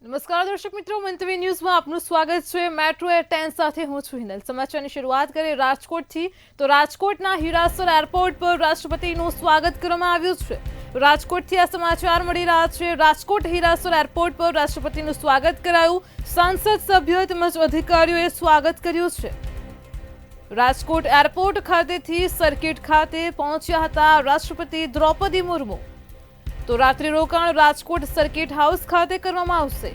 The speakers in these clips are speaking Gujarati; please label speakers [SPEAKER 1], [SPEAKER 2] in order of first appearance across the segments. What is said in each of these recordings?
[SPEAKER 1] નમસ્કાર દર્શક મિત્રો, મંતવી ન્યૂઝમાં આપનું સ્વાગત છે। મેટ્રો એર 10 સાથે હું છું હિનલ। સમાચારની શરૂઆત કરીએ રાજકોટથી। તો રાજકોટના હીરાસર એરપોર્ટ પર રાષ્ટ્રપતિનું સ્વાગત કરવામાં આવ્યું છે। રાજકોટથી આ સમાચાર મળી રહ્યા છે। રાજકોટ હીરાસર એરપોર્ટ પર રાષ્ટ્રપતિનું સ્વાગત કરાયું। સાંસદ સભ્યો તેમજ અધિકારીઓએ સ્વાગત કર્યું છે। રાજકોટ એરપોર્ટ ખાતેથી સર્કિટ ખાતે પહોંચ્યા હતા રાષ્ટ્રપતિ દ્રૌપદી મુર્મુ। તો રાત્રિ રોકાણ રાજકોટ સર્કિટ હાઉસ ખાતે કરવામાં આવશે।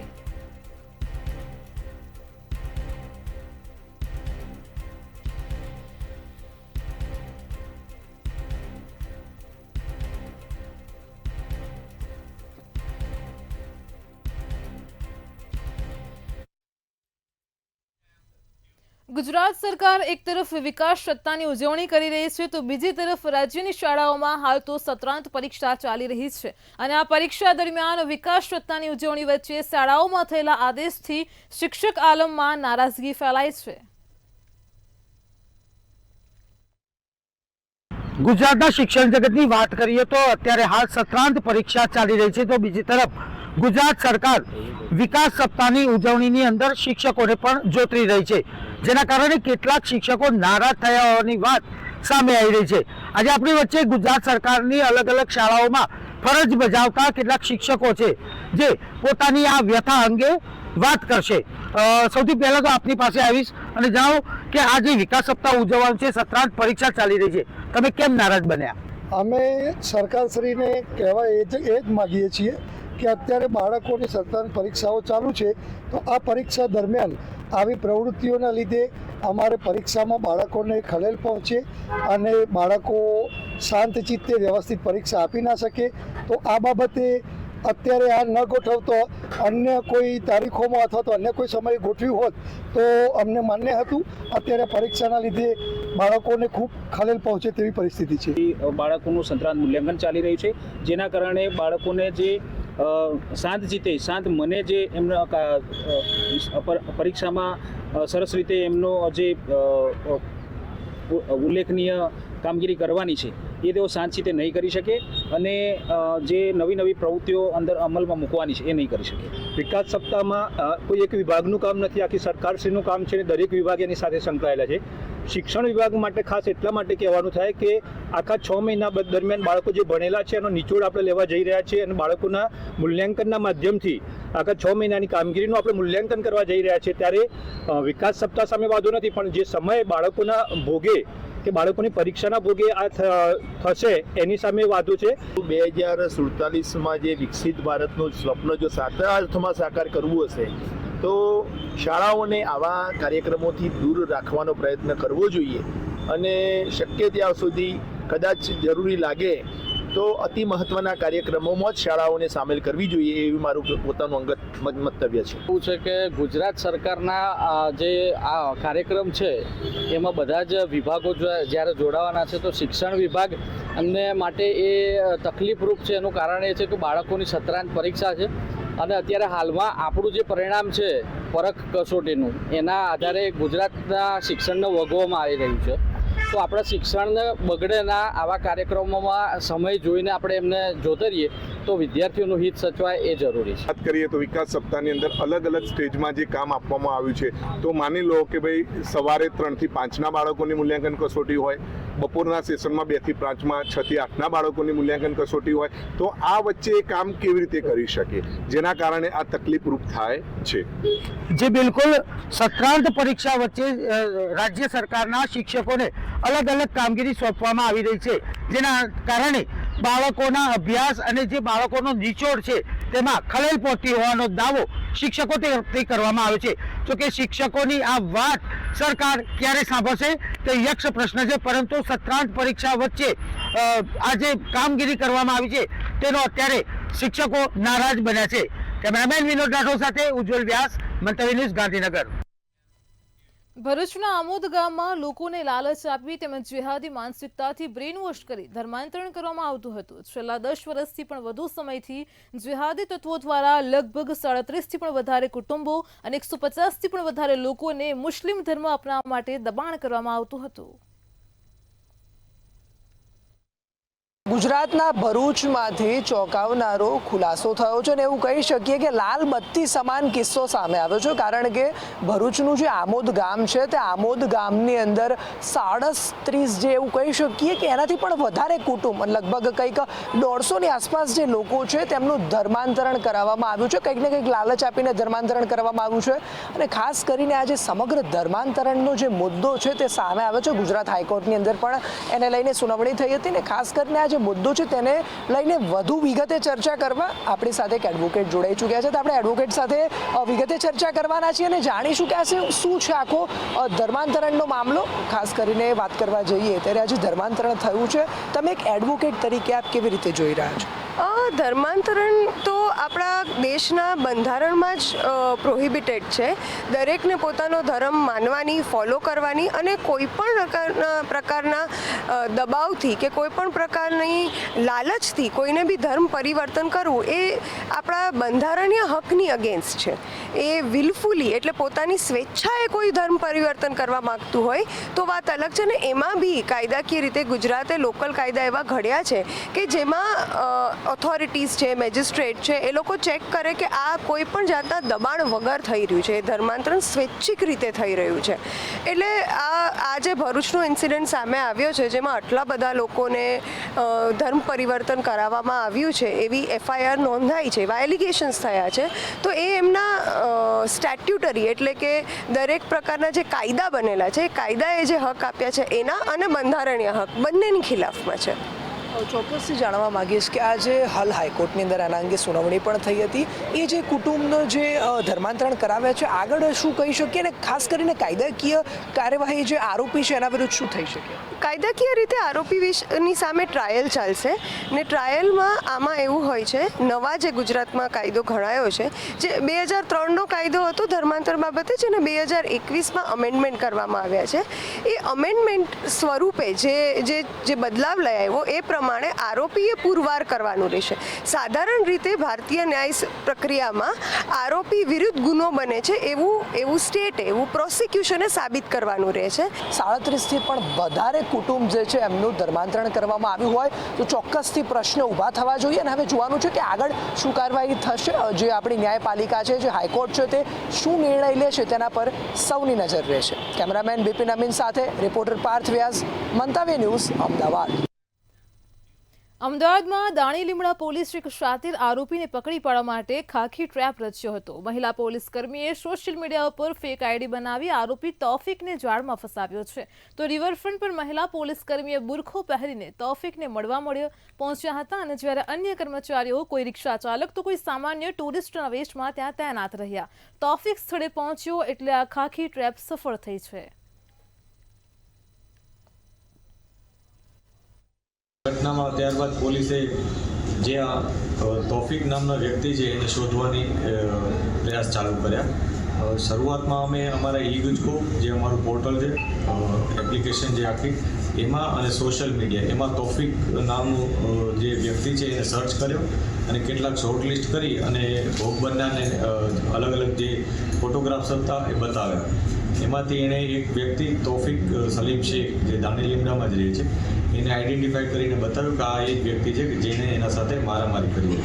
[SPEAKER 1] ગુજરાત સરકાર એક તરફ વિકાસ સત્તાની ઉજવણી કરી રહી છે, તો બીજી તરફ રાજ્યની શાળાઓમાં હાલ તો સત્રાંત પરીક્ષા ચાલી રહી છે અને આ પરીક્ષા દરમિયાન વિકાસ સત્તાની ઉજવણી વચ્ચે શાળાઓમાં થયેલા આદેશથી શિક્ષક આલમમાં નારાજગી ફેલાઈ છે।
[SPEAKER 2] ગુજરાતના શિક્ષણ જગતની વાત કરીએ તો અત્યારે હાલ સત્રાંત પરીક્ષા ચાલી રહી છે, તો બીજી તરફ ગુજરાત સરકાર વિકાસ સપ્તાહની ઉજવણીની અંદર શિક્ષકોને પણ જોતરી રહી છે, જેના કારણે કેટલાક શિક્ષકો નારાજ થયા હોવાની વાત સામે આવી રહી છે। આજે આપણી વચ્ચે ગુજરાત સરકારની અલગ અલગ શાળાઓમાં ફરજ બજાવતા કેટલાક શિક્ષકો છે, જે પોતાની આ વ્યથા અંગે વાત કરશે। સૌથી પહેલા તો આપની પાસે આવીશ અને જણાવો કે આ જે વિકાસ સપ્તાહ ઉજવવાનું છે, સત્રાંત પરીક્ષા ચાલી રહી છે, તમે કેમ નારાજ બન્યા?
[SPEAKER 3] અમે સરકારશ્રીને કહેવા એ જ માગીએ છીએ કે અત્યારે બાળકોની સત્રાંત પરીક્ષાઓ ચાલુ છે, તો આ પરીક્ષા દરમિયાન આવી પ્રવૃત્તિઓના લીધે અમારે પરીક્ષામાં બાળકોને ખલેલ પહોંચે અને બાળકો શાંત ચિત્તે વ્યવસ્થિત પરીક્ષા આપી ના શકે। તો આ બાબતે અત્યારે આ ન ગોઠવતો અન્ય કોઈ તારીખોમાં અથવા તો અન્ય કોઈ સમયે ગોઠવ્યું હોત તો અમને માન્ય હતું। અત્યારે પરીક્ષાના લીધે બાળકોને ખૂબ ખલેલ પહોંચે તેવી પરિસ્થિતિ છે।
[SPEAKER 4] બાળકોનું સત્રાંત મૂલ્યાંકન ચાલી રહ્યું છે, જેના કારણે બાળકોને જે શાંત ચિત્તે શાંત મને જે એમના પરીક્ષામાં સરસ રીતે એમનો જે ઉલ્લેખનીય કામગીરી કરવાની છે એ તેઓ શાંત ચિત્તે નહીં કરી શકે અને જે નવી નવી પ્રવૃત્તિઓ અંદર અમલમાં મૂકવાની છે એ નહીં કરી શકે।
[SPEAKER 5] વિકાસ સપ્તાહમાં કોઈ એક વિભાગનું કામ નથી, આખી સરકારશ્રીનું કામ છે અને દરેક વિભાગ એની સાથે સંકળાયેલા છે। શિક્ષણ વિભાગ માટે ખાસ એટલા માટે કહેવાનું થાય કે આખા 6 મહિના દરમિયાન બાળકો જે ભણેલા છે એનો નિચોડ આપણે લેવા જઈ રહ્યા છીએ અને બાળકોના મૂલ્યાંકનના માધ્યમથી આખા 6 મહિનાની કામગીરીનું આપણે મૂલ્યાંકન કરવા જઈ રહ્યા છીએ। ત્યારે વિકાસ સપ્તાહ સામે વાંધો નથી, પણ જે સમય બાળકોના ભોગે કે બાળકોની પરીક્ષાના ભોગે આ થશે એની સામે વાંધો છે।
[SPEAKER 6] 2047માં જે વિકસિત ભારતનું સ્વપ્ન જો સાચા અર્થમાં સાકાર કરવું હશે તો શાળાઓને આવા કાર્યક્રમોથી દૂર રાખવાનો પ્રયત્ન કરવો જોઈએ અને શક્ય ત્યાં સુધી કદાચ જરૂરી લાગે તો અતિ મહત્વના કાર્યક્રમોમાં જ શાળાઓને સામેલ કરવી જોઈએ એવી મારું પોતાનું અંગત મંતવ્ય છે।
[SPEAKER 7] એવું છે કે ગુજરાત સરકારના જે આ કાર્યક્રમ છે એમાં બધા જ વિભાગો જ્યારે જોડાવાના છે, તો શિક્ષણ વિભાગ એમને માટે એ તકલીફરૂપ છે। એનું કારણ એ છે કે બાળકોની સત્રાંત પરીક્ષા છે અને અત્યારે હાલમાં આપણું જે પરિણામ છે પરખ કસોટીનું, એના આધારે ગુજરાતના શિક્ષણને વગોવામાં આવી રહ્યું છે। તો આપણા શિક્ષણને બગડે ના આવા કાર્યક્રમોમાં સમય જોઈને આપણે એમને જોતરીએ તો વિદ્યાર્થીઓનું હિત સચવાય એ જરૂરી છે।
[SPEAKER 8] વાત કરીએ તો વિકાસ સપ્તાહની અંદર અલગ અલગ સ્ટેજમાં જે કામ આપવામાં આવ્યું છે, તો માની લો કે ભાઈ સવારે 3 થી 5ના બાળકોની મૂલ્યાંકન કસોટી હોય, બપોરના સેશનમાં 2 થી 5માં 6 થી 8ના બાળકોની મૂલ્યાંકન કસોટી હોય, તો આ વચ્ચે એ કામ કેવી રીતે કરી શકે, જેના કારણે આ તકલીફરૂપ થાય છે।
[SPEAKER 2] જે બિલકુલ સત્રાંત પરીક્ષા વચ્ચે રાજ્ય સરકારના શિક્ષકોને અલગ અલગ કામગીરી સોંપવામાં આવી રહી છે, જેના કારણે બાળકોના અભ્યાસ અને જે બાળકોનો નિચોડ છે તેમાં ખલેલ પહોંચતી હોવાનો દાવો શિક્ષકો તરફથી કરવામાં આવે છે। જો કે શિક્ષકોની આ વાત સરકાર ક્યારે સાંભળશે તે યક્ષ પ્રશ્ન છે, પરંતુ સત્રાંત પરીક્ષા વચ્ચે આ જે કામગીરી કરવામાં આવી છે તેનો અત્યારે શિક્ષકો નારાજ બન્યા છે। કેમેરામેન વિનોદ રાઠોડ સાથે ઉજ્જવલ વ્યાસ, મંતવ્ય ન્યૂઝ, ગાંધીનગર।
[SPEAKER 1] ભરૂચના આમોદ ગામમાં લોકોને લાલચ આપી તેમજ જેહાદી માનસિકતાથી બ્રેન વોશ કરી ધર્માંતરણ કરવામાં આવતું હતું। છેલ્લા 10 વર્ષથી પણ વધુ સમયથી જેહાદી તત્વો દ્વારા લગભગ 37થી પણ વધારે કુટુંબો અને 150થી પણ વધારે લોકોને મુસ્લિમ ધર્મ અપનાવવા માટે દબાણ કરવામાં આવતું હતું।
[SPEAKER 9] ગુજરાતના ભરૂચમાંથી ચોંકાવનારો ખુલાસો થયો છે અને એવું કહી શકીએ કે લાલ બત્તી સમાન કિસ્સો સામે આવ્યો છે, કારણ કે ભરૂચનું જે આમોદ ગામ છે તે આમોદ ગામની અંદર 37 જે એવું કહી શકીએ કે એનાથી પણ વધારે કુટુંબ, લગભગ કંઈક 150ની આસપાસ જે લોકો છે તેમનું ધર્માંતરણ કરાવવામાં આવ્યું છે, કંઈક ને કંઈક લાલચ આપીને ધર્માંતરણ કરવામાં આવ્યું છે. અને ખાસ કરીને આ જે સમગ્ર ધર્માંતરણનો જે મુદ્દો છે તે સામે આવ્યો છે. ગુજરાત હાઈકોર્ટની અંદર પણ એને લઈને સુનાવણી થઈ હતી ને ખાસ કરીને આ જે મુદ્દો છે તેને લઈને વધુ વિગતે ચર્ચા કરવા આપણી સાથે એક એડવોકેટ જોડાઈ ચૂક્યા છે. તો આપણે એડવોકેટ સાથે વિગતે ચર્ચા કરવાના છીએ અને જાણીશું કે આ શું છે આખો ધર્માંતરણનો મામલો. ખાસ કરીને વાત કરવા જઈએ ત્યારે આજે ધર્માંતરણ થયું છે, તમે એક એડવોકેટ તરીકે આપ કેવી રીતે જોઈ રહ્યા છો?
[SPEAKER 10] ધર્માંતરણ તો આપણા દેશના બંધારણમાં જ પ્રોહિબિટેડ છે. દરેકને પોતાનો ધર્મ માનવાની, ફોલો કરવાની અને કોઈ પણ પ્રકારના દબાવથી કે કોઈ પણ પ્રકારની લાલચથી કોઈને બી ધર્મ પરિવર્તન કરવું એ આપણા બંધારણીય હકની અગેન્સ્ટ છે. એ વિલફુલી એટલે પોતાની સ્વેચ્છાએ કોઈ ધર્મ પરિવર્તન કરવા માગતું હોય તો વાત અલગ છે. ને એમાં બી કાયદાકીય રીતે ગુજરાતે લોકલ કાયદા એવા ઘડ્યા છે કે જેમાં ઓથોરિટીઝ છે, મેજિસ્ટ્રેટ છે, એ લોકો ચેક કરે કે આ કોઈ પણ જાતના દબાણ વગર થઈ રહ્યું છે, ધર્માંતરણ સ્વૈચ્છિક રીતે થઈ રહ્યું છે. એટલે આ જે ભરૂચનો ઇન્સિડન્ટ સામે આવ્યો છે જેમાં આટલા બધા લોકોને ધર્મ પરિવર્તન કરાવવામાં આવ્યું છે, એવી FIR નોંધાઈ છે, એવા એલિગેશન્સ થયા છે, તો એ એમના સ્ટેટ્યુટરી એટલે કે દરેક પ્રકારના જે કાયદા બનેલા છે એ કાયદાએ જે હક આપ્યા છે એના અને બંધારણીય હક બંનેની ખિલાફમાં છે.
[SPEAKER 9] ચોક્કસથી જાણવા માંગીશ કે આ જે હાલ હાઈકોર્ટની અંદર આના અંગે સુનાવણી પણ થઈ હતી, એ જે કુટુંબનો જે ધર્માંતરણ કરાવ્યા છે આગળ શું કહી શકીએ અને ખાસ કરીને કાયદાકીય કાર્યવાહી જે આરોપી છે એના વિરુદ્ધ શું થઈ શકે?
[SPEAKER 10] કાયદાકીય રીતે આરોપીની સામે ટ્રાયલ ચાલશે ને ટ્રાયલમાં આમાં એવું હોય છે, નવા જે ગુજરાતમાં કાયદો ઘડાયો છે જે 2003નો કાયદો હતો ધર્માંતર બાબતે છે ને 2021માં અમેન્ડમેન્ટ કરવામાં આવ્યા છે. એ અમેન્ડમેન્ટ સ્વરૂપે જે બદલાવ લઈ આવ્યો એ પ્રમાણે આરોપીએ પુરવાર કરવાનું રહેશે. સાધારણ રીતે ભારતીય ન્યાય પ્રક્રિયામાં આરોપી વિરુદ્ધ ગુનો બને છે એવું સ્ટેટે, એવું પ્રોસિક્યુશને સાબિત કરવાનું રહે છે.
[SPEAKER 9] 37થી પણ વધારે કુટુંબ જે છે એમનું ધર્માંતરણ કરવામાં આવ્યું હોય તો ચોક્કસથી પ્રશ્ન ઊભા થવા જોઈએ અને હવે જોવાનું છે કે આગળ શું કાર્યવાહી થશે. જે આપણી ન્યાયપાલિકા છે, જે હાઈકોર્ટ છે, તે શું નિર્ણય લે છે તેના પર સૌની નજર રહેશે. કેમેરામેન બિપિન અમીન સાથે રિપોર્ટર પાર્થ વ્યાસ, મંતવ્ય ન્યૂઝ, અમદાવાદ.
[SPEAKER 1] અમદાવાદમાં દાણી લીમડા પોલીસ એક શાતિર આરોપીને પકડી પાડવા માટે ખાખી ટ્રેપ રચ્યો હતો. મહિલા પોલીસ કર્મીએ સોશિયલ મીડિયા ઉપર ફેક આઈડી બનાવી આરોપી તૌફિકને જાળમાં ફસાવ્યો છે. તો રિવરફ્રન્ટ પર મહિલા પોલીસ કર્મીએ બુરખો પહેરીને તૌફિકને મળવા પહોંચ્યા હતા અને જ્યારે અન્ય કર્મચારીઓ, કોઈ રિક્ષા ચાલક તો કોઈ સામાન્ય ટુરિસ્ટના વેશમાં ત્યાં તૈનાત રહ્યા. તૌફિક સ્થળે પહોંચ્યો એટલે આ ખાખી ટ્રેપ સફળ થઈ છે.
[SPEAKER 11] ઘટનામાં ત્યારબાદ પોલીસે જે તૌફિક નામના વ્યક્તિ છે એને શોધવાની પ્રયાસ ચાલુ કર્યા. શરૂઆતમાં અમે અમારા ઈ-ગુજકો જે અમારું પોર્ટલ છે, એપ્લિકેશન જે આખી એમાં અને સોશિયલ મીડિયા એમાં તૌફિક નામનું જે વ્યક્તિ છે એને સર્ચ કર્યો અને કેટલાક શોર્ટલિસ્ટ કરી અને ભોગ બનનારને અલગ અલગ જે ફોટોગ્રાફ્સ હતા એ બતાવ્યા. એમાંથી એણે એક વ્યક્તિ તૌફિક સલીમ શેખ જે દાણી લીમડામાં જ રહે છે એને આઈડેન્ટિફાઈ કરીને બતાવ્યું કે આ એ જ વ્યક્તિ છે કે જેણે એના સાથે મારામારી કરી.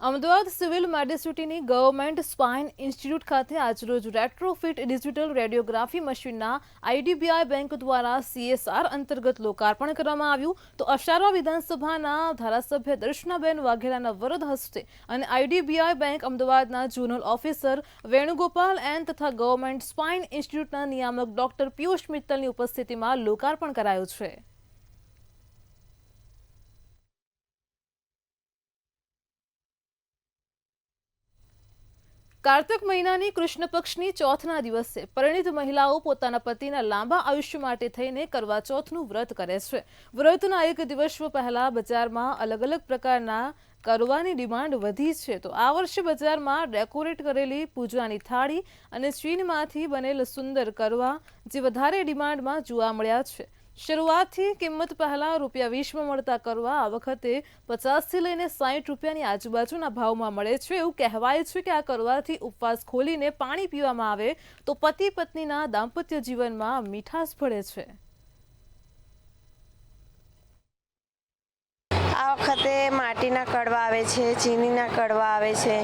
[SPEAKER 1] અમદાવાદ સિવિલ મેડિસિટીની ગવર્મેન્ટ સ્પાઇન ઇન્સ્ટિટ્યૂટ ખાતે આજરોજ રેટ્રોફિટ ડિજિટલ રેડિયોગ્રાફી મશીનના IDBI બેંક દ્વારા CSR અંતર્ગત લોકાર્પણ કરવામાં આવ્યું. તો અશારવા વિધાનસભાના ધારાસભ્ય દર્શનાબેન વાઘેલાના વરદ હસ્તે અને IDBI બેંક અમદાવાદના ઝોનલ ઓફિસર વેણુગોપાલ એન તથા ગવર્મેન્ટ સ્પાઇન ઇન્સ્ટિટ્યૂટના નિયામક ડોક્ટર પિયુષ મિત્તલની ઉપસ્થિતિમાં લોકાર્પણ કરાયું છે. કાર્તક મહિનાની કૃષ્ણ પક્ષની ચોથના દિવસે પરિણીત મહિલાઓ પોતાના પતિના લાંબા આયુષ્ય માટે થઈને કરવા ચોથનું વ્રત કરે છે. વ્રતના એક દિવસ પહેલા બજારમાં અલગ અલગ પ્રકારના કરવાની ડિમાન્ડ વધી છે. તો આ વર્ષે બજારમાં ડેકોરેટ કરેલી પૂજાની થાળી અને ચીનમાંથી બનેલ સુંદર કરવા જે વધારે ડિમાન્ડમાં જોવા મળ્યા છે. શરૂઆતથી કિંમત પહેલા ₹20માં મળતા કરવા આ વખતે 50થી લઈને 60 રૂપિયાની આજુબાજુના ભાવમાં મળે છે. એવું કહેવાય છે કે આ કરવાથી ઉપવાસ ખોલીને પાણી પીવામાં આવે તો પતિ પત્નીના દાંપત્ય જીવનમાં મીઠાશ ભળે છે.
[SPEAKER 10] આ વખતે માટીના કડવા આવે છે, ચીનીના કડવા આવે છે,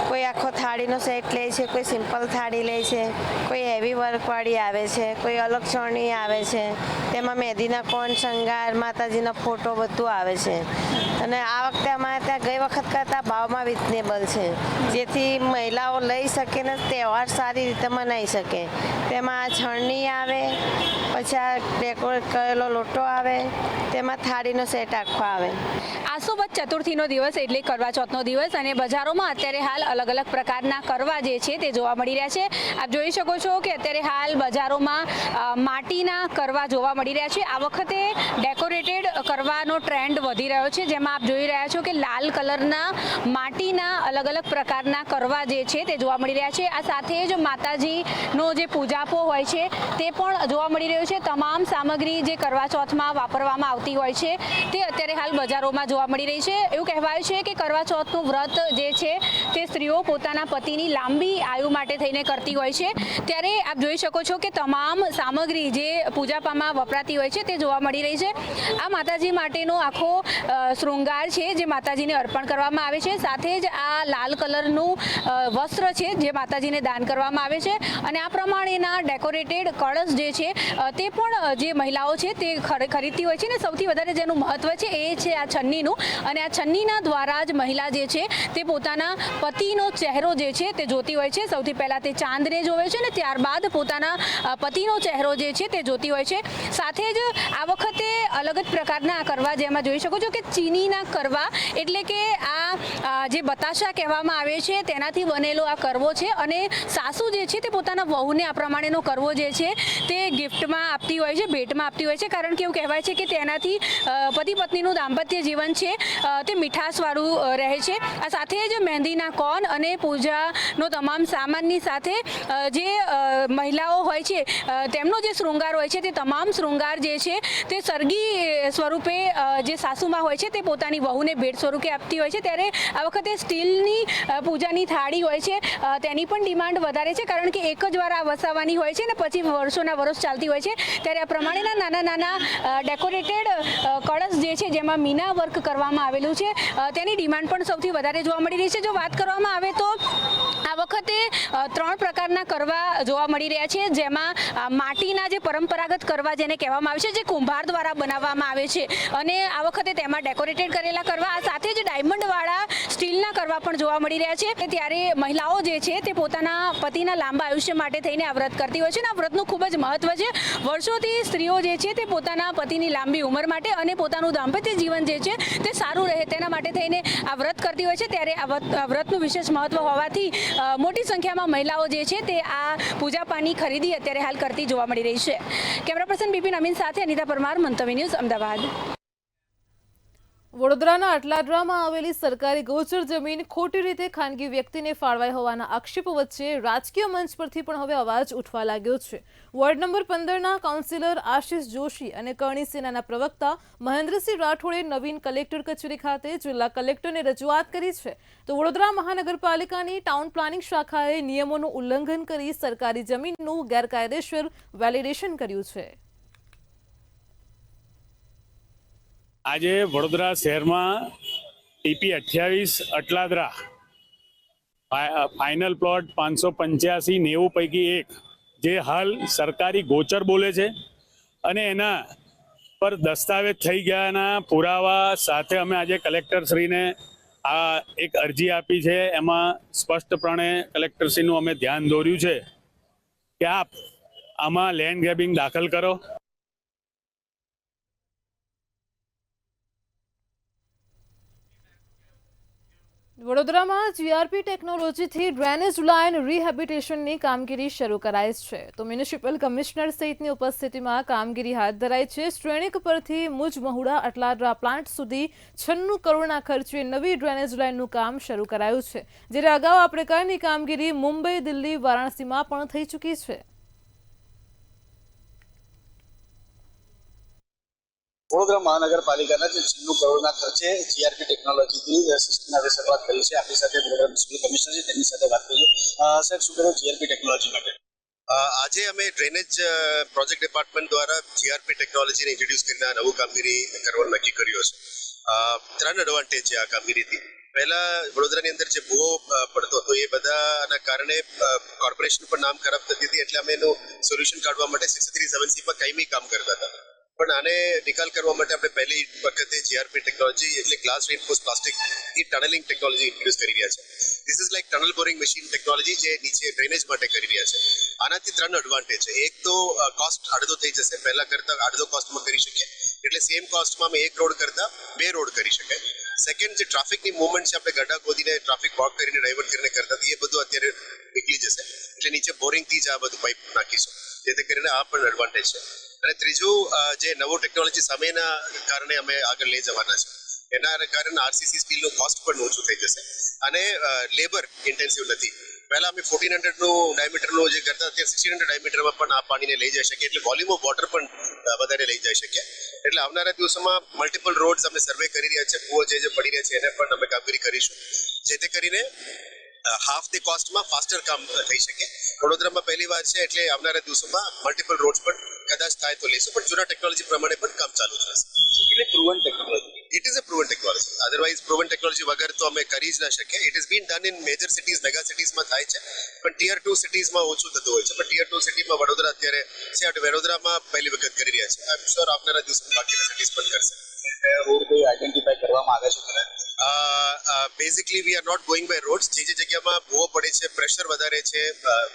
[SPEAKER 10] કોઈ આખો થાળીનો સેટ લે છે, કોઈ સિમ્પલ થાળી લે છે, કોઈ હેવી વર્કવાળી આવે છે, કોઈ અલગ ચણણી આવે છે, તેમાં મહેંદીના કોન, શણગાર, માતાજીનો ફોટો બધું આવે છે. અને આ વખતે અમારે ત્યાં ગઈ વખત કરતાં ભાવમાં રિઝનેબલ છે, જેથી મહિલાઓ લઈ શકે ને તહેવાર સારી રીતે મનાવી શકે. તેમાં છણણી આવે, પછી આ ડેકોરેટ કરેલો લોટો આવે, તેમાં થાળીનો સેટ આખો આવે.
[SPEAKER 12] આસોબત ચતુર્થીનો દિવસ એટલે કરવા ચોથનો દિવસ અને બજારોમાં અત્યારે હાલ અલગ અલગ પ્રકારના કરવા જે છે તે જોવા મળી રહ્યા છે. આપ જોઈ શકો છો કે અત્યારે હાલ બજારોમાં માટીના કરવા જોવા મળી રહ્યા છે. આ વખતે ડેકોરેટેડ કરવાનો ટ્રેન્ડ વધી રહ્યો છે, જેમાં આપ જોઈ રહ્યા છો કે લાલ કલરના માટીના અલગ અલગ પ્રકારના કરવા જે છે તે જોવા મળી રહ્યા છે. આ સાથે જ માતાજીનો જે પૂજાપો હોય છે તે પણ જોવા મળી રહ્યો છે. તમામ સામગ્રી જે કરવા ચોથમાં વાપરવામાં આવતી હોય છે તે અત્યારે હાલ બજારોમાં જોવા મળી રહી છે. એવું કહેવાય છે કે કરવા ચોથનું વ્રત જે છે તે સ્ત્રીઓ પોતાના પતિની લાંબી આયુ માટે થઈને કરતી હોય છે. ત્યારે આપ જોઈ શકો છો કે તમામ સામગ્રી જે પૂજાપામાં વપરાતી હોય છે તે જોવા મળી રહી છે. આ માતાજી માટેનો આખો શૃંગાર છે જે માતાજીને અર્પણ કરવામાં આવે છે. સાથે જ આ લાલ કલરનું વસ્ત્ર છે જે માતાજીને દાન કરવામાં આવે છે. અને આ પ્રમાણેના ડેકોરેટેડ કળશ જે છે તે પણ જે મહિલાઓ છે તે ખરીદતી હોય છે. ને સૌથી વધારે જેનું મહત્વ છે એ છે આ છન્નીનું. અને આ છન્નીના દ્વારા જ મહિલા જે છે તે પોતાના પતિનો ચહેરો જે છે તે જોતી હોય છે. સૌથી પહેલાં તે ચાંદને જોવે છે ને ત્યારબાદ પોતાના પતિનો ચહેરો જે છે તે જોતી હોય છે. સાથે જ આ વખતે અલગ જ પ્રકારના કરવા, જેમાં જોઈ શકો છો કે ચીનીના કરવા એટલે કે આ જે બતાશા કહેવામાં આવે છે તેનાથી બનેલો આ કરવો છે. અને સાસુ જે છે તે પોતાના વહુને આ પ્રમાણેનો કરવો જે છે તે ગિફ્ટમાં આપતી હોય છે, ભેટમાં આપતી હોય છે. કારણ કે એવું કહેવાય છે કે તેનાથી પતિ પત્નીનું દાંપત્ય જીવન છે તે મીઠાશવાળું રહે છે. આ સાથે જ મહેંદીના કોન અને પૂજાનો તમામ સામાનની સાથે જે મહિલાઓ હોય છે તેમનો જે શૃંગાર હોય છે તે તમામ શૃંગાર જે છે તે સરગી સ્વરૂપે જે સાસુમાં હોય છે તે પોતાની વહુને ભેટ સ્વરૂપે આપતી હોય છે. ત્યારે આ વખતે સ્ટીલની પૂજાની થાળી હોય છે તેની પણ ડિમાન્ડ વધારે છે, કારણ કે એક જ વાર આ વસાવવાની હોય છે ને પછી વર્ષોના વર્ષ ચાલતી હોય છે. ત્યારે આ પ્રમાણેના નાના નાના ડેકોરેટેડ કળશ જે છે જેમાં મીના વર્ક કરવામાં આવેલું છે તેની ડિમાન્ડ પણ સૌથી વધારે જોવા મળી રહી છે. જો વાત કરવામાં આવે તો આ વખતે 3 પ્રકારના કરવા જોવા મળી રહ્યા છે, જેમાં માટીના જે પરંપરાગત કરવા જેને કહેવામાં આવે છે, જે કુંભાર દ્વારા બનાવવામાં આવે છે, અને આ વખતે તેમાં ડેકોરેટેડ કરેલા કરવા, આ સાથે જ ડાયમંડવાળા સ્ટીલના કરવા પણ જોવા મળી રહ્યા છે. ત્યારે મહિલાઓ જે છે તે પોતાના પતિના લાંબા આયુષ્ય માટે થઈને આ વ્રત કરતી હોય છે. અને આ વ્રતનું ખૂબ જ મહત્વ છે. વર્ષોથી સ્ત્રીઓ જે છે તે પોતાના પતિની લાંબી ઉંમર માટે અને પોતાનું દાંપત્ય જીવન જે છે તે સારું રહે તેના માટે થઈને આ વ્રત કરતી હોય છે. ત્યારે આ વ્રતનું વિશેષ મહત્વ હોવાથી મોટી સંખ્યામાં મહિલાઓ જે છે તે આ પૂજાપાની ખરીદી અત્યારે હાલ કરતી જોવા મળી રહી છે. કેમેરા પર્સન બિપિન અમીન સાથે અનિતા પરમાર, મંતવ્ય ન્યૂઝ, અમદાવાદ.
[SPEAKER 1] વડોદરાના અટલાદરામાં આવેલી સરકારી ગોચર જમીન ખોટી રીતે ખાનગી વ્યક્તિને ફાળવાઈ હોવાના આક્ષેપો વચ્ચે રાજકીય મંચ પરથી પણ હવે અવાજ ઉઠવા લાગ્યો છે. વોર્ડ નંબર 15ના કાઉન્સિલર આશિષ જોશી અને કરણી સેનાના પ્રવક્તા મહેન્દ્રસિંહ રાઠોડે નવીન કલેક્ટર કચેરી ખાતે જિલ્લા કલેક્ટરને રજૂઆત કરી છે. તો વડોદરા મહાનગરપાલિકાની ટાઉન પ્લાનિંગ શાખાએ નિયમોનું ઉલ્લંઘન કરી સરકારી જમીનનું ગેરકાયદેસર વેલિડેશન કર્યું છે.
[SPEAKER 13] આજે વડોદરા શહેરમાં ટીપી 28 અટલાદરા ફાઇનલ પ્લોટ 585-90 પૈકી એક જે હાલ સરકારી ગોચર બોલે છે અને એના પર દસ્તાવેજ થઈ ગયાના પુરાવા સાથે અમે આજે કલેક્ટરશ્રીને આ એક અરજી આપી છે. એમાં સ્પષ્ટપણે કલેક્ટરશ્રીનું અમે ધ્યાન દોર્યું છે કે આપ આમાં લેન્ડ ગ્રેબિંગ દાખલ કરો.
[SPEAKER 1] વડોદરામાં જીઆરપી ટેકનોલોજીથી ડ્રેનેજ લાઇન રિહેબિટેશનની કામગીરી શરૂ કરાઈ છે. તો મ્યુનિસિપલ કમિશનર સહિતની ઉપસ્થિતિમાં કામગીરી હાથ ધરાઈ છે. શ્રેણીક પરથી મુજ મહુડા અટલાદરા પ્લાન્ટ સુધી 96 કરોડના ખર્ચે નવી ડ્રેનેજ લાઇનનું કામ શરૂ કરાયું છે. જ્યારે અગાઉ આ પ્રકારની કામગીરી મુંબઈ, દિલ્હી, વારાણસીમાં પણ થઈ ચૂકી છે.
[SPEAKER 14] વડોદરા મહાનગરપાલિકાના જે 96 કરોડના ખર્ચે જીઆરપી ટેકનોલોજીથી સિસ્ટમની આજે શરૂઆત કરી છે. આપણી સાથે વડોદરા મ્યુનિસિપલ કમિશનર છે, તેમની સાથે વાત કરીએ. સાહેબ, શું કરો જીઆરપી ટેકનોલોજી માટે?
[SPEAKER 15] આજે અમે ડ્રેનેજ પ્રોજેક્ટ ડિપાર્ટમેન્ટ દ્વારા જીઆરપી ટેકનોલોજીને ઇન્ટ્રોડ્યુસ કરીને નવું કામગીરી કરવાનું નક્કી કર્યું છે. ત્રણ એડવાન્ટેજ છે આ કામગીરીથી. પહેલા વડોદરાની અંદર જે ભૂવો પડતો હતો એ બધાના કારણે કોર્પોરેશન પર નામ ખરાબ થતી હતી, એટલે અમે એનું સોલ્યુશન કાઢવા માટે 6370 પર કાયમી કામ કરતા હતા. પણ આને નિકાલ કરવા માટે આપણે પહેલી વખતે જીઆરપી ટેકનોલોજી એટલે ગ્લાસ રીઇન્ફોર્સ પ્લાસ્ટિક એ ટનલિંગ ટેકનોલોજી ઇન્ટ્રોડ્યુસ કરી રહ્યા છે. This is like tunnel boring machine technology જે નીચે ડ્રેનેજ માટે કરી રહ્યા છે. આનાથી ત્રણ એડવાન્ટેજ છે. એક તો કોસ્ટ અડધો થઈ જશે, પહેલા કરતા અડધો કોસ્ટમાં કરી શકીએ, એટલે સેમ કોસ્ટમાં અમે એક રોડ કરતા બે રોડ કરી શકાય. સેકન્ડ, જે ટ્રાફિકની મૂવમેન્ટ છે, આપણે ગड्ढा ખોદીને ટ્રાફિક બ્લોક કરીને ડાયવર્ટ કરીને કરતા એ બધું અત્યારે નીકળી જશે, એટલે નીચે બોરિંગથી જ આ બધું પાઇપ નાખીશું, જેથી કરીને આ પણ એડવાન્ટેજ છે. અને ત્રીજું, જે નવો ટેકનોલોજી સામેના કારણે અમે આગળ લઈ જવાના છે, એના કારણે આરસીસી સ્ટીલનું કોસ્ટ પણ ઓછું થઈ જશે અને લેબર ઇન્ટેન્સિવ નથી. પહેલા અમે 1400નું ડાયામીટરનું જે કરતા અત્યારે 1600 ડાયામીટરમાં પણ આ પાણીને લઈ જઈ શકીએ, એટલે વોલ્યુમ ઓફ વોટર પણ વધારે લઈ જઈ શકીએ. એટલે આવનારા દિવસોમાં મલ્ટિપલ રોડ્સ અમે સર્વે કરી રહ્યા છે, ભૂવો જે પડી રહ્યા છે એને પણ અમે કામગીરી કરીશું, જેથી કરીને હાફ ધી કોસ્ટમાં ફાસ્ટર કામ થઈ શકે. વડોદરામાં પહેલી વાર છે, એટલે આવનારા દિવસોમાં મલ્ટિપલ રોડ્સ પણ કદાચ થાય તો લેશું, પણ જૂના ટેકનોલોજી પ્રમાણે પણ કામ ચાલુ રહેશે.
[SPEAKER 4] એટલે proven technology,
[SPEAKER 15] it is a proven technology. Otherwise proven technology વગર તો અમે કરી જ ના શકીએ. It is been done in major cities, mega સિટીઝમાં થાય છે, પણ ટિયર 2 સિટીઝમાં ઓછું થતું હોય છે. પણ ટિયર 2 સિટીમાં વડોદરા અત્યારે છે, વડોદરામાં પહેલી વખત કરી રહ્યા છે. આઈ એમ શ્યોર આવનારા દિવસોમાં બાકીના સિટીઝ પણ કરશે.
[SPEAKER 14] રોડ કોઈ આઈડેન્ટિફાઈ કરવામાં આવે છે?
[SPEAKER 15] Basically we are not going by roads. જે જગ્યામાં ભૂવો પડે છે, પ્રેશર વધારે છે,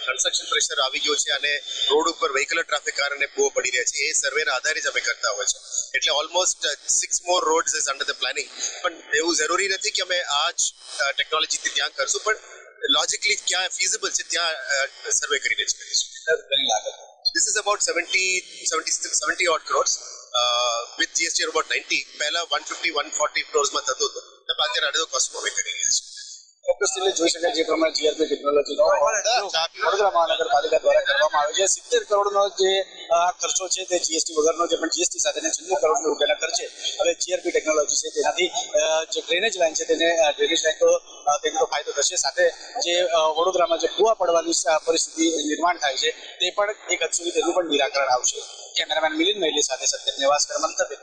[SPEAKER 15] કન્સ્ટ્રક્શન પ્રેશર આવી ગયો છે અને રોડ ઉપર વ્હીકલર ટ્રાફિક કારણે ભૂવો પડી રહ્યા છે, એ સર્વેના આધારે જ અમે કરતા હોય છે. એટલે almost 6 more roads is under the planning. પણ એવું જરૂરી નથી કે અમે આ જ ટેકનોલોજીથી ત્યાં કરશું, પણ લોજિકલી ક્યાં ફીઝિબલ છે ત્યાં સર્વે કરીને જ કરીશું. This is about 70 odd crores. With GST about 90. પહેલા 150-140 crores માં થતું હતું, અત્યારે અડધો કોસ્ટમાં અમે કરી રહ્યા છીએ.
[SPEAKER 14] ચોક્કસથી જોઈ શકાય જે પ્રમાણે જીઆરપી ટેકનોલોજીનો વડોદરા મહાનગરપાલિકા દ્વારા કરવામાં આવે છે. 70 કરોડનો જે ખર્ચો છે તે જીએસટી વગરનો છે, પણ જીએસટી સાથે 96 કરોડ રૂપિયાના ખર્ચે હવે જીઆરપી ટેકનોલોજી છે તેનાથી જે ડ્રેનેજ લાઇન છે તેને ડ્રેનેજ લાઇન તો તેનો ફાયદો થશે, સાથે જે વડોદરામાં જે કૂવા પડવાની પરિસ્થિતિ નિર્માણ થાય છે તે પણ એક હદ સુધી તેનું પણ નિરાકરણ આવશે. કેમેરામેન મિલિંદ મૈલી સાથે સત્યમ નેવાસકર, મંતવ્ય.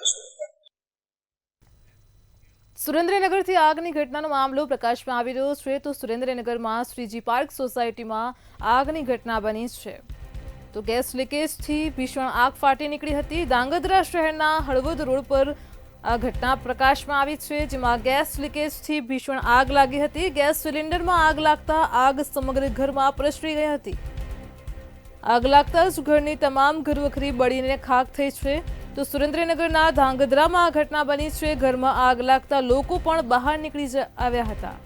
[SPEAKER 1] સુરેન્દ્રનગરથી આગની ઘટનાનો મામલો પ્રકાશમાં આવી રહ્યો છે. તો સુરેન્દ્રનગરમાં શ્રીજી પાર્ક સોસાયટીમાં આગની ઘટના બની છે. તો ગેસ લીકેજથી ભીષણ આગ ફાટી નીકળી હતી. ધાંગધ્રા શહેરના હળવદ રોડ પર આ ઘટના પ્રકાશમાં આવી છે, જેમાં ગેસ લીકેજથી ભીષણ આગ લાગી હતી. ગેસ સિલિન્ડરમાં આગ લાગતા આગ સમગ્ર ઘરમાં પ્રસરી ગઈ હતી. આગ લાગતા જ ઘરની તમામ ઘરવખરી બળીને ખાખ થઈ છે. તો સુરેન્દ્રનગરના ધાંગધ્રામાં આ ઘટના બની છે. ઘરમાં આગ લાગતા લોકો પણ બહાર નીકળી આવ્યા હતા.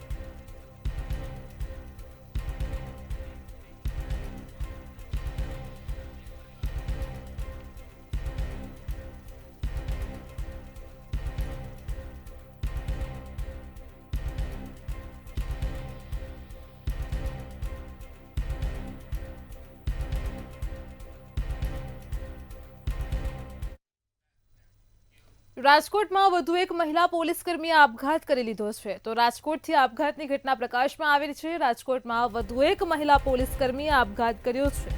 [SPEAKER 1] રાજકોટમાં વધુ એક મહિલા પોલીસકર્મીએ આપઘાત કરી લીધો છે. તો રાજકોટથી આપઘાતની ઘટના પ્રકાશમાં આવી છે. રાજકોટમાં વધુ એક મહિલા પોલીસકર્મીએ આપઘાત કર્યો છે.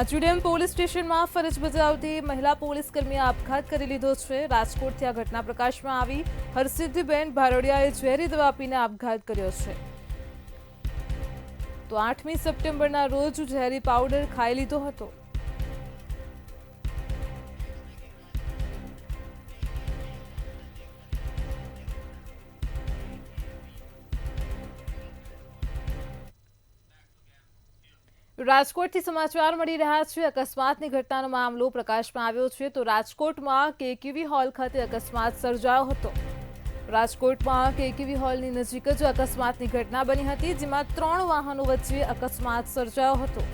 [SPEAKER 1] આચુડેમ પોલીસ સ્ટેશનમાં ફરજ બજાવતી મહિલા પોલીસકર્મીએ આપઘાત કરી લીધો છે. રાજકોટથી આ ઘટના પ્રકાશમાં આવી. હરસિદ્ધિબેન ભારોડિયાએ ઝેરી દવા પીને આપઘાત કર્યો છે. તો 8મી સપ્ટેમ્બરના રોજ ઝેરી પાવડર ખાઈ લીધો હતો. રાજકોટથી સમાચાર મળી રહ્યા છે. અકસ્માતની ઘટનાનો મામલો પ્રકાશમાં આવ્યો છે. તો રાજકોટમાં કેકેવી હોલ ખાતે અકસ્માત સર્જાયો હતો. રાજકોટમાં કેકેવી હોલની નજીક જ અકસ્માતની ઘટના બની હતી, જેમાં 3 વાહનો વચ્ચે અકસ્માત સર્જાયો હતો.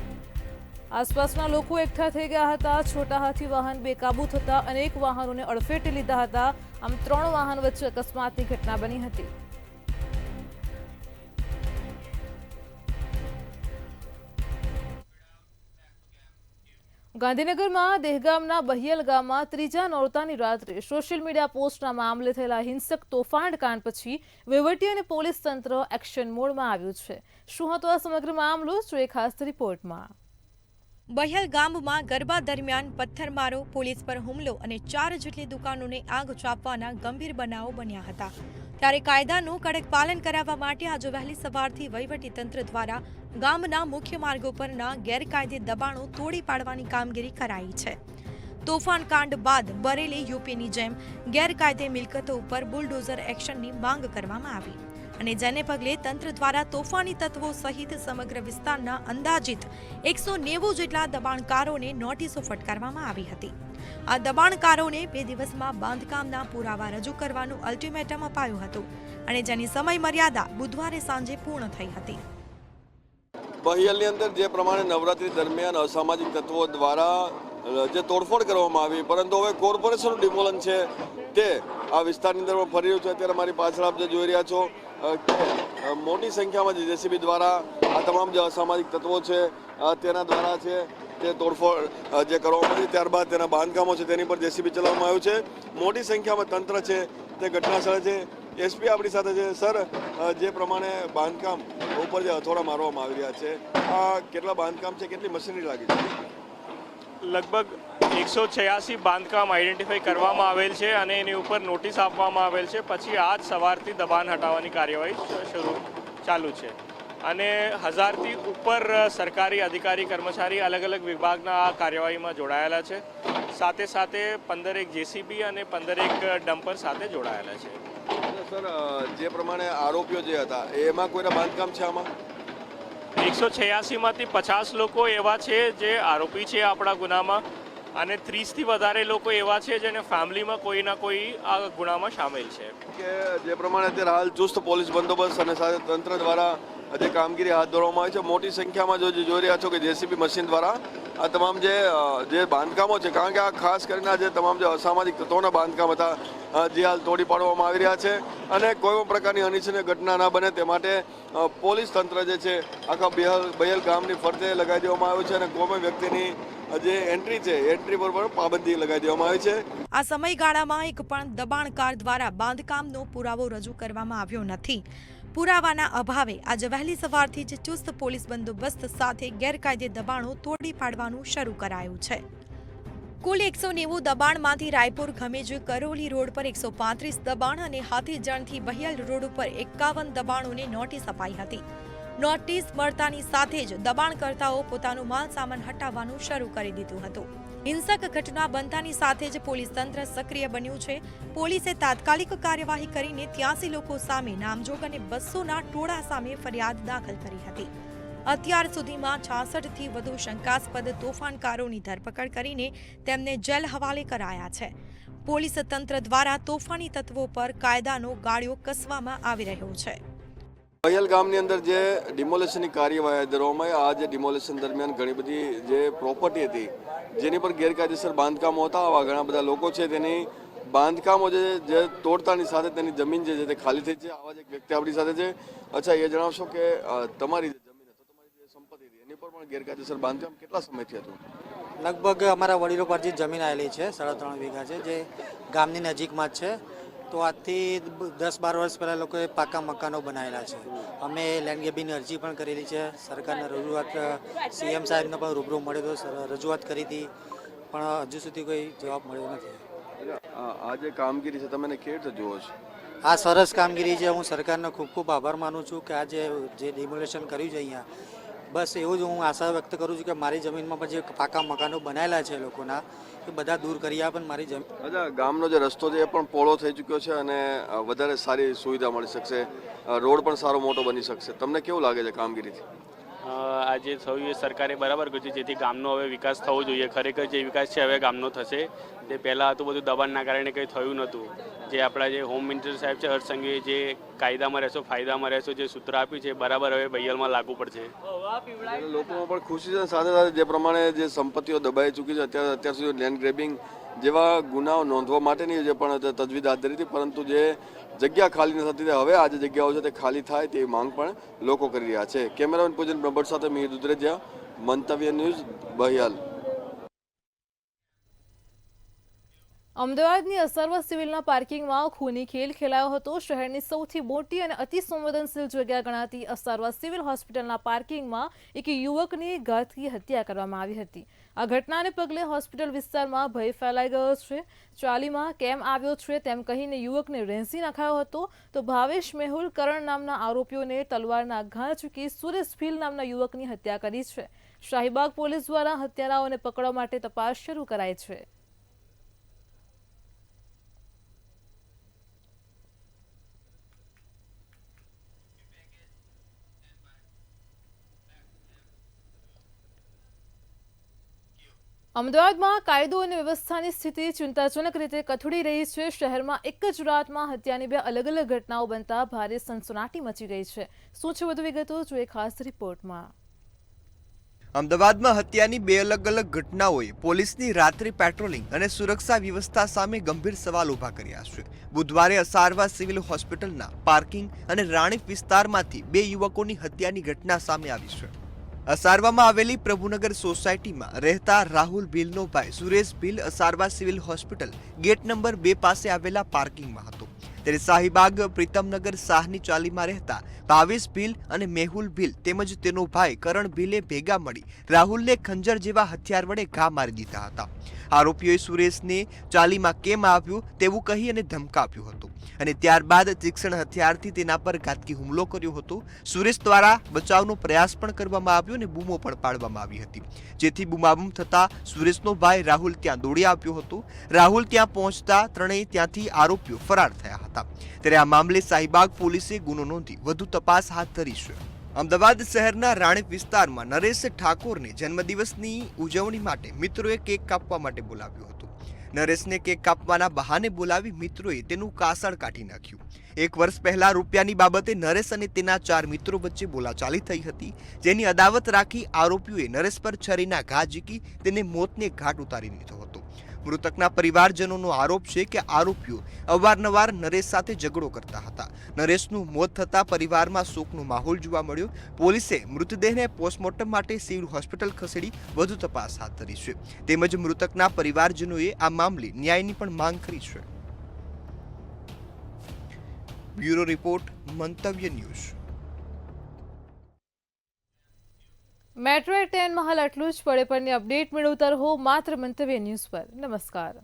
[SPEAKER 1] આસપાસના લોકો એકઠા થઈ ગયા હતા. છોટા હાથી વાહન બેકાબુ થતા અનેક વાહનોને અડફેટે લીધા હતા. આમ 3 વાહન વચ્ચે અકસ્માતની ઘટના બની હતી. ગાંધીનગરમાં દહેગામના બહિયલ ગામમાં ત્રીજા નોરતાની રાત્રે સોશિયલ મીડિયા પોસ્ટના મામલે થયેલા હિંસક તોફાન કાંડ પછી વહીવટી અને પોલીસ તંત્ર એક્શન મોડમાં આવ્યું છે. શું હતો આ સમગ્ર મામલો? જોઈએ ખાસ રિપોર્ટમાં.
[SPEAKER 16] બહિયલ ગામમાં ગરબા દરમિયાન પથ્થરમારો, પોલીસ પર હુમલો અને 4 જેટલી દુકાનોને આગ ચાંપવાના ગંભીર બનાવો બન્યા હતા. ત્યારે કાયદાનું કડક પાલન કરાવવા માટે આજે વહેલી સવારથી વહીવટીતંત્ર દ્વારા ગામના મુખ્ય માર્ગો પરના ગેરકાયદે દબાણો તોડી પાડવાની કામગીરી કરાઈ છે. તોફાન કાંડ બાદ બરેલી યુપીની જેમ ગેરકાયદે મિલકતો ઉપર બુલડોઝર એક્શનની માંગ કરવામાં આવી અને જેને પગલે તંત્ર દ્વારા તોફાની તત્વો સહિત સમગ્ર વિસ્તારના અંદાજિત 190 જેટલા દબાણકારોને નોટિસો ફટકારવામાં આવી હતી. આ દબાણકારોને 2 દિવસમાં બાંધકામના પુરાવા રજૂ કરવાનું અલ્ટિમેટમ અપાયું હતું અને જેની સમય મર્યાદા બુધવારે સાંજે પૂર્ણ થઈ હતી.
[SPEAKER 17] બહિયલની અંદર જે પ્રમાણે નવરાત્રી દરમિયાન અસામાજિક તત્વો દ્વારા જે તોડફોડ કરવામાં આવી, પરંતુ હવે કોર્પોરેશનનું ડિમોલન છે તે આ વિસ્તારની અંદર પણ ફરી રહ્યું છે. અત્યારે મારી પાછળ આપ જે જોઈ રહ્યા છો કે મોટી સંખ્યામાં જેસીબી દ્વારા આ તમામ જે અસામાજિક તત્વો છે તેના દ્વારા છે તે તોડફોડ જે કરવામાં આવી, ત્યારબાદ તેના બાંધકામો છે તેની પર જેસીબી ચલાવવામાં આવ્યું છે. મોટી સંખ્યામાં તંત્ર છે તે ઘટનાસ્થળે છે. એસપી આપણી સાથે છે. સર, જે પ્રમાણે બાંધકામ ઉપર જે હથોડા મારવામાં આવી રહ્યા છે, આ કેટલા બાંધકામ છે, કેટલી મશીનરી લાગી છે?
[SPEAKER 18] લગભગ 186 બાંધકામ આઈડેન્ટિફાઈ કરવામાં આવેલ છે અને એની ઉપર નોટિસ આપવામાં આવેલ છે. પછી આજ સવારથી દબાણ હટાવવાની કાર્યવાહી ચાલુ છે અને 1000થી ઉપર સરકારી અધિકારી કર્મચારી અલગ અલગ વિભાગના આ કાર્યવાહીમાં જોડાયેલા છે. સાથે સાથે 15 જેસીબી અને 15 ડમ્પર સાથે જોડાયેલા છે.
[SPEAKER 17] સર, જે પ્રમાણે આરોપીઓ જે હતા એમાં કોઈના બાંધકામ છે આમાં?
[SPEAKER 18] 186માંથી 50 લોકો એવા છે જે આરોપી છે આપણા ગુનામાં અને 30થી વધારે લોકો એવા છે જેને ફેમિલીમાં કોઈ ના કોઈ આ ગુનામાં સામેલ છે.
[SPEAKER 17] કે જે પ્રમાણે અત્યારે હાલ ચુસ્ત પોલીસ બંદોબસ્ત અને સાથે તંત્ર દ્વારા જે કામગીરી હાથ ધરવામાં આવી છે, મોટી સંખ્યામાં જોઈ રહ્યા છો કે જેસીબી મશીન દ્વારા આ તમામ જે બાંધકામો છે, કારણ કે આ ખાસ કરીને જે તમામ જે અસામાજિક તત્વોના બાંધકામ હતા જે હાલ તોડી પાડવામાં આવી રહ્યા છે અને કોઈ પણ પ્રકારની અનિચ્છનીય ઘટના ન બને તે માટે પોલીસ તંત્ર જે છે આખા બહિયલ ગામની ફરતે લગાવી દેવામાં આવ્યું છે અને કોઈ પણ વ્યક્તિની જે એન્ટ્રી છે એન્ટ્રી પર પણ પાબંદી લગાવી દેવામાં આવી છે.
[SPEAKER 16] આ સમયગાળામાં એક પણ દબાણકાર દ્વારા બાંધકામનો પુરાવો રજૂ કરવામાં આવ્યો નથી. પુરાવાના અભાવે આજે વહેલી સવારથી જ ચુસ્ત પોલીસ બંદોબસ્ત સાથે ગેરકાયદે દબાણો તોડી પાડવાનું શરૂ કરાયું છે. કુલ 190 દબાણમાંથી રાયપુર ખમેજ કરોલી રોડ પર 135 દબાણ અને હાથીજણથી બહિયલ રોડ ઉપર 51 દબાણોને નોટિસ અપાઈ હતી. નોટિસ મળતાની સાથે જ દબાણકર્તાઓ પોતાનો માલ સામાન હટાવવાનું શરૂ કરી દીધું હતું. હિંસક ઘટના બનતાની સાથે જ પોલીસ તંત્ર સક્રિય બન્યું છે. પોલીસે તાત્કાલિક કાર્યવાહી કરીને 83 લોકો સામે નામજોગ અને 200ના ટોળા સામે ફરિયાદ દાખલ કરી હતી. અત્યાર સુધીમાં 66થી વધુ શંકાસ્પદ તોફાનકારોની ધરપકડ કરીને તેમને જેલ હવાલે કરાયા છે. પોલીસ તંત્ર દ્વારા તોફાની તત્વો પર કાયદાનો ગાળિયો કસવામાં આવી રહ્યો છે.
[SPEAKER 17] બહિયલ ગામની અંદર જે ડિમોલેશનની કાર્યવાહી હાથ ધરવામાં આવી, આ જે ડિમોલેશન દરમિયાન ઘણી બધી જે પ્રોપર્ટી હતી જેની પર ગેરકાયદેસર બાંધકામો હતા, આવા ઘણા બધા લોકો છે તેની બાંધકામો જે તોડતાની સાથે તેની જમીન જે છે તે ખાલી થઈ છે. આવા જ એક વ્યક્તિ આપણી સાથે છે. અચ્છા, એ જણાવશો કે તમારી જે જમીન હતી, તમારી જે સંપત્તિ હતી એની પર પણ ગેરકાયદેસર બાંધકામ કેટલા સમયથી હતું?
[SPEAKER 19] લગભગ અમારા વડીલો પર જે જમીન આવેલી છે 3.5 વીઘા છે, જે ગામની નજીકમાં જ છે. તો આજથી 10-12 વર્ષ પહેલાં લોકોએ પાકા મકાનો બનાવેલા છે. અમે લેન્ડ ગ્રેબિંગની અરજી પણ કરેલી છે. સરકારને રજૂઆત સીએમ સાહેબને પણ રૂબરૂ મળ્યો તો રજૂઆત કરી હતી, પણ હજુ સુધી કોઈ જવાબ મળ્યો નથી.
[SPEAKER 17] આ જે કામગીરી છે તમે કેવી રીતે જુઓ છો?
[SPEAKER 19] આ સરસ કામગીરી છે. હું સરકારનો ખૂબ ખૂબ આભાર માનું છું કે આ જે ડિમોલેશન કર્યું છે અહીંયા, બસ એવું જ હું આશા વ્યક્ત કરું છું કે મારી જમીનમાં પણ જે પાકા મકાનો બનાવેલા છે લોકોના એ બધા દૂર કરી આપે મારી જમીન.
[SPEAKER 17] અચ્છા, ગામનો જે રસ્તો છે એ પણ પહોળો થઈ ચૂક્યો છે અને વધારે સારી સુવિધા મળી શકશે, રોડ પણ સારો મોટો બની શકશે. તમને કેવું લાગે છે કામગીરીથી?
[SPEAKER 18] આજે થયું એ સરકારે બરાબર કર્યું છે, જેથી ગામનો હવે વિકાસ થવો જોઈએ. ખરેખર જે વિકાસ છે હવે ગામનો થશે. તે પહેલાં હતું બધું દબાણના કારણે કંઈ થયું નહોતું. જે આપણા જે હોમ મિનિસ્ટર સાહેબ છે હર્ષ સંઘવીએ જે કાયદામાં રહેશો ફાયદામાં રહેશો જે સૂત્ર આપ્યું છે બરાબર હવે બહિયલમાં લાગુ પડશે.
[SPEAKER 17] લોકોમાં પણ ખુશી છે. સાથે સાથે જે પ્રમાણે જે સંપત્તિઓ દબાઈ ચૂકી છે અત્યાર સુધી લેન્ડ ગ્રેબિંગ જેવા ગુનાઓ નોંધવા માટેની જે પણ તજવીજ હાથ ધરી હતી, પરંતુ જે જગ્યા ખાલી નથી થતી હવે આ જે જગ્યાઓ છે તે ખાલી થાય તેવી માંગ પણ લોકો કરી રહ્યા છે. કેમેરામેન પૂજન બ્રહ્મભટ્ટ સાથે મિહિર દુધરેજિયા, મંતવ્ય ન્યૂઝ, બહિયાલ.
[SPEAKER 1] અમદાવાદની અસરવા સિવિલના પાર્કિંગમાં ખૂની ખેલ ખેલાયો હતો. શહેરની સૌથી મોટી અને અતિ સંવેદનશીલ જગ્યા ગણાતી અસરવા સિવિલ હોસ્પિટલના પાર્કિંગમાં એક યુવકની ઘાતકી હત્યા કરવામાં આવી હતી. આ ઘટનાને પગલે હોસ્પિટલ વિસ્તારમાં ભય ફેલાઈ ગયો છે. ચાલીમાં કેમ આવ્યો છે તેમ કહીને યુવકને રેંસી નખાયો હતો. તો ભાવેશ મેહુલ કરણ નામના આરોપીઓને તલવારના ઘા ચૂકી સુરેશ ભીલ નામના યુવકની હત્યા કરી છે. શાહીબાગ પોલીસ દ્વારા હત્યારાઓને પકડવા માટે તપાસ શરૂ કરાઈ છે. અમદાવાદમાં કાયદો અને વ્યવસ્થાની સ્થિતિ ચિંતાજનક રીતે કથળી રહી છે. શહેરમાં એક જ રાતમાં હત્યાની 2 અલગ અલગ ઘટનાઓ બનતા ભારે સનસનાટી મચી ગઈ છે. શું છે વધુ વિગતો જોઈએ ખાસ રિપોર્ટમાં.
[SPEAKER 20] અમદાવાદમાં હત્યાની 2 અલગ અલગ ઘટનાઓએ પોલીસની રાત્રિ પેટ્રોલિંગ અને સુરક્ષા વ્યવસ્થા સામે ગંભીર સવાલ ઉભા કર્યા છે. બુધવારે અસારવા સિવિલ હોસ્પિટલના પાર્કિંગ અને રાણીપ વિસ્તારમાંથી 2 યુવકોની હત્યાની ઘટના સામે આવી છે. અસારવામાં આવેલી પ્રભુનગર સોસાયટીમાં રહેતા રાહુલ ભીલનો ભાઈ Suresh Bhil Asarwa civil hospital gate number 2 પાસે આવેલા પાર્કિંગમાં હતો. ત્યારે શાહીબાગ પ્રીતમનગર શાહની ચાલીમાં રહેતા ભાવેશ ભીલ અને મેહુલ ભીલ તેમજ તેનો ભાઈ કરણ ભીલે ભેગા મળી રાહુલને ખંજર જેવા હથિયાર વડે ઘા મારી દીધા હતા. આરોપીઓએ સુરેશને ચાલીમાં કેમ આવ્યું તેવું કહી અને ધમકાવ્યું હતું અને ત્યારબાદ તીક્ષ્ણ હથિયારથી તેના પર ઘાતકી હુમલો કર્યો હતો. સુરેશ દ્વારા બચાવનો પ્રયાસ પણ કરવામાં આવ્યો અને બૂમો પણ પાડવામાં આવી હતી. જેથી બૂમાબૂમ થતા સુરેશનો ભાઈ રાહુલ ત્યાં દોડી આવ્યો હતો. રાહુલ ત્યાં પહોંચતા ત્રણેય ત્યાંથી આરોપીઓ ફરાર થયા હતા. ત્યારે આ મામલે શાહીબાગ પોલીસે ગુનો નોંધી વધુ તપાસ હાથ ધરી છે. અમદાવાદ શહેરના રાણીપ વિસ્તારમાં નરેશ ઠાકોરને જન્મદિવસની ઉજવણી માટે મિત્રોએ કેક કાપવા માટે બોલાવ્યો હતો. નરેશને કેક કાપવાના બહાને બોલાવી મિત્રોએ તેનું કાસળ કાઢી નાખ્યું. 1 વર્ષ પહેલા રૂપિયાની બાબતે નરેશ અને તેના 4 મિત્રો વચ્ચે બોલાચાલી થઈ હતી. જેની અદાવત રાખી આરોપીઓએ નરેશ પર છરીના ઘા ઝીકી તેને મોતને ઘાટ ઉતારી દીધો હતો. મૃતકના પરિવારજનોનો આરોપ છે કે આરોપીઓ અવારનવાર નરેશ સાથે ઝઘડો કરતા હતા. નરેશનું મોત થતાં પરિવારમાં શોકનો માહોલ જોવા મળ્યો. પોલીસે મૃતદેહને પોસ્ટમોર્ટમ માટે સિવિલ હોસ્પિટલ ખસેડી વધુ તપાસ હાથ ધરી છે. તેમજ મૃતકના પરિવારજનોએ આ મામલે ન્યાયની પણ માંગ કરી છે. બ્યુરો રિપોર્ટ, મંતવ્ય ન્યૂઝ.
[SPEAKER 1] મેટ્રો 10 માં હાલ આટલું જ. પડે પરની અપડેટ મેળવતા રહો માત્ર મંતવ્ય ન્યૂઝ પર. નમસ્કાર.